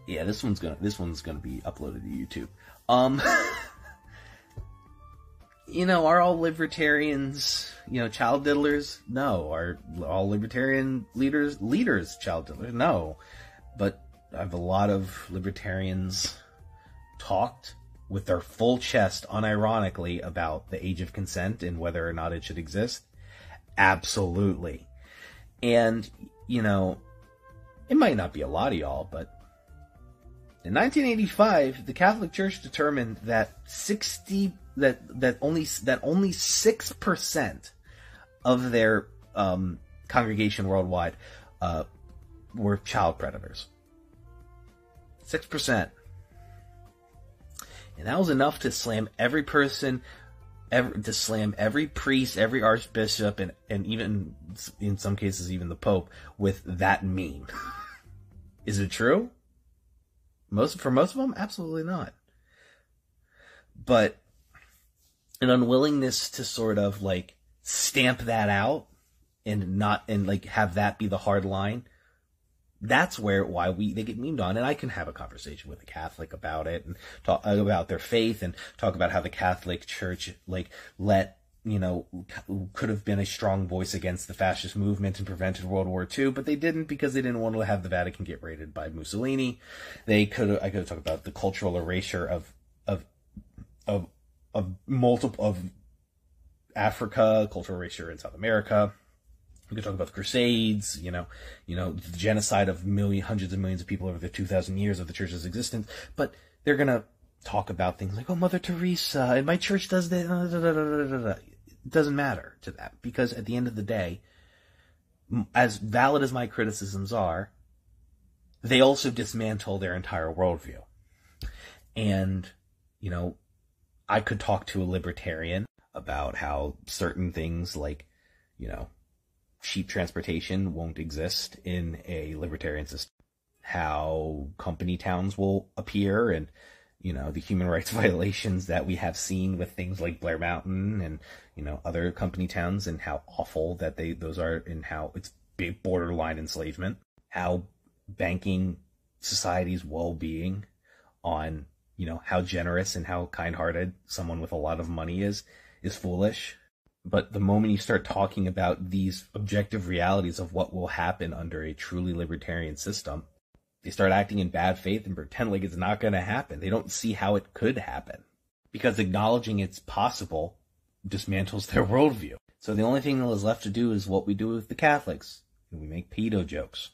Yeah, this one's gonna be uploaded to YouTube. Are all libertarians, child diddlers? No. Are all libertarian leaders child diddlers? No. But I've a lot of libertarians talked with their full chest, unironically, about the age of consent and whether or not it should exist. Absolutely. And, it might not be a lot of y'all, but in 1985, the Catholic Church determined that only 6% of their congregation worldwide were child predators. 6%. And that was enough to slam every person, every priest, every archbishop, and even, in some cases, even the Pope, with that meme. Is it true? For most of them, absolutely not. But an unwillingness to sort of stamp that out and have that be the hard line. That's why they get memed on, and I can have a conversation with a Catholic about it and talk about their faith and talk about how the Catholic Church could have been a strong voice against the fascist movement and prevented World War II, but they didn't because they didn't want to have the Vatican get raided by Mussolini. I could have talked about the cultural erasure of Africa, cultural erasure in South America. We could talk about the Crusades, the genocide of hundreds of millions of people over the 2,000 years of the church's existence. But they're gonna talk about things like, Mother Teresa, and my church does that. It doesn't matter to that, because at the end of the day, as valid as my criticisms are, they also dismantle their entire worldview. And, I could talk to a libertarian about how certain things cheap transportation won't exist in a libertarian system, how company towns will appear, and the human rights violations that we have seen with things like Blair Mountain and other company towns, and how awful that those are, and how it's big borderline enslavement, how banking society's well-being on how generous and how kind-hearted someone with a lot of money is foolish. But the moment you start talking about these objective realities of what will happen under a truly libertarian system, they start acting in bad faith and pretend like it's not going to happen. They don't see how it could happen, because acknowledging it's possible dismantles their worldview. So the only thing that is left to do is what we do with the Catholics. We make pedo jokes.